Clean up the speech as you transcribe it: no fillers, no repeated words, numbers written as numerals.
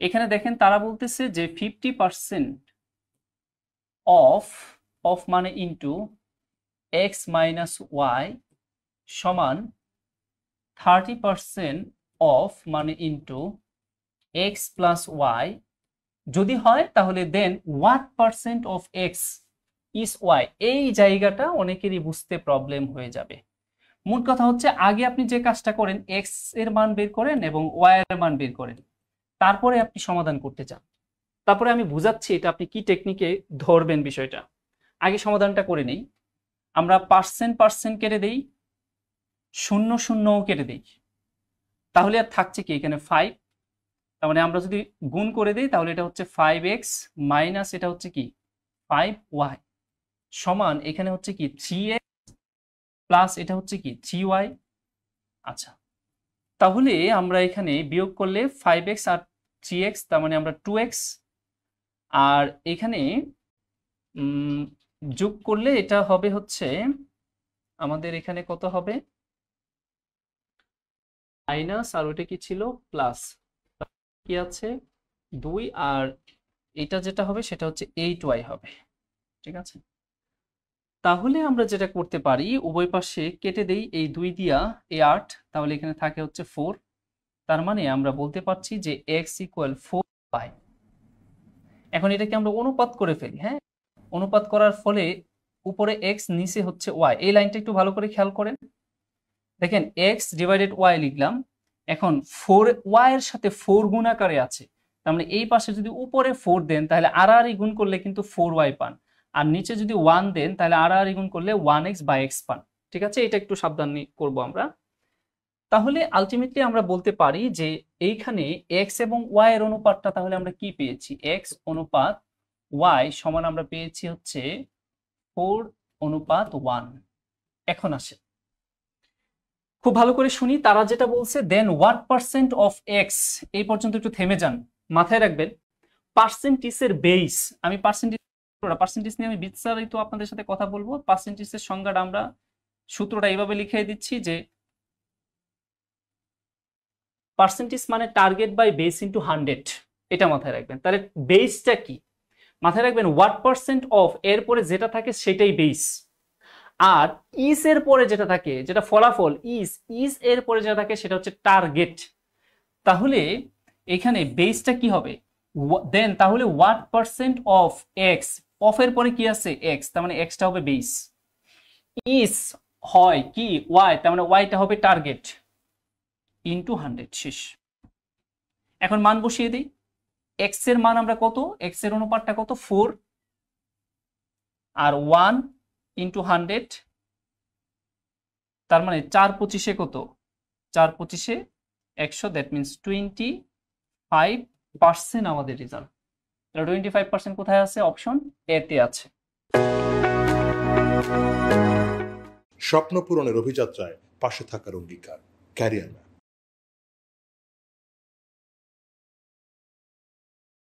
এখানে দেখেন তারা বলতেছে যে 50% অফ অফ মানে ইন্টু এক্স মাইনাস ওয়াই সমান 30% অফ মানে ইন্টু এক্স প্লাস ওয়াই যদি হয় তাহলে then what percent of X is Y. এই জায়গাটা অনেকেরই বুঝতে প্রবলেম হয়ে যাবে। মোট কথা হচ্ছে আগে আপনি যে কাজটা করেন এক্স এর মান বের করেন এবং ওয়াই এর মান বের করেন, তারপরে আপনি সমাধান করতে চান। তারপরে আমি বুঝাচ্ছি এটা আপনি কি টেকনিকে ধরবেন বিষয়টা। আগে সমাধানটা করে নেই। আমরা পার্সেন্ট পার্সেন্ট কেটে দেই, শূন্য শূন্যও কেটে দেই, তাহলে আর থাকছে কি এখানে 5। তার মানে আমরা যদি গুণ করে দিই তাহলে এটা হচ্ছে 5x মাইনাস এটা হচ্ছে কি 5y সমান এখানে হচ্ছে কি 3x প্লাস এটা হচ্ছে কি 3y। আচ্ছা, তাহলে আমরা এখানে বিয়োগ করলে 5x আর 3x, তার মানে আমরা 2x, আর এখানে যোগ করলে এটা হবে হচ্ছে আমাদের এখানে কত হবে মাইনাস, আর ওটা কি ছিল প্লাস, কি আছে 2, আর এটা যেটা হবে সেটা হচ্ছে 8y হবে। ঠিক আছে, তাহলে আমরা যেটা করতে পারি উভয় পাশে কেটে দেই এই 2 দিয়া এই 8, তাহলে এখানে থাকে হচ্ছে 4। তার মানে আমরা বলতে পারছি যে x ইকুয়াল 4y। এখন এটাকে আমরা অনুপাত করে ফেলি। হ্যাঁ, অনুপাত করার ফলে উপরে x নিচে হচ্ছে y। এই লাইনটা একটু ভালো করে খেয়াল করেন। দেখেন x ডিভাইডেড y লিখলাম, এখন 4y এর সাথে 4 গুণ আকারে আছে, তার মানে এই পাশে যদি উপরে 4 দেন তাহলে আর গুণ করলে কিন্তু 4y পান, আর নিচে যদি 1 দেন তাহলে আর গুণ করলে 1x বাই x পান। ঠিক আছে, এটা একটু সাবধান করব আমরা। তাহলে আলটিমেটলি আমরা বলতে পারি যে এইখানে x এবং y এর অনুপাতটা তাহলে আমরা কি পেয়েছি, x অনুপাত y সমান আমরা পেয়েছি হচ্ছে 4:1। এখন আসে খুব ভালো করে শুনি তারা যেটা বলছে, দেন হোয়াট পার্সেন্ট অফ এক্স। এই পর্যন্ত একটু থেমে যান, মাথায় রাখবেন পার্সেন্টেজের বেস। আমি পার্সেন্টেজ নিয়ে আমি বিস্তারিত আপনাদের সাথে কথা বলবো। পার্সেন্টেজের সংজ্ঞাটা আমরা সূত্রটা এইভাবে লিখে দিচ্ছি যে পার্সেন্টেজ মানে টার্গেট বাই বেস ইন্টু 100। এটা মাথায় রাখবেন। তাহলে বেসটা কি মাথায় রাখবেন, হোয়াট পার্সেন্ট অফ এরপরে যেটা থাকে সেটাই বেস, আর ইস এর পরে যেটা থাকে যেটা ফলাফল ইস এর পরে যেটা থাকে সেটা হচ্ছে টার্গেট। তাহলে এখানে বেসটা কি হবে দেন, তাহলে what percent of x, of এর পরে কি আছে এক্স, তার মানে এক্সটা হবে বেস, ইস হয় কি ওয়াই, তার মানে ওয়াইটা হবে টার্গেট ইনটু 100। শেষ। এখন মান বসিয়ে দিই। এক্স এর মান আমরা কত, এক্স এর অনুপাতটা কত 4, আর 1 ইন্টু 100, তার মানে 4×25 কত, 4×25 100, দ্যাট মিনস 25% আমাদের রেজাল্ট। 25% কোথায় আছে, অপশন এ তে আছে। স্বপ্ন পূরণের অভিযাত্রায় পাশে থাকার অঙ্গীকার, ক্যারিয়ার ম্যাপ।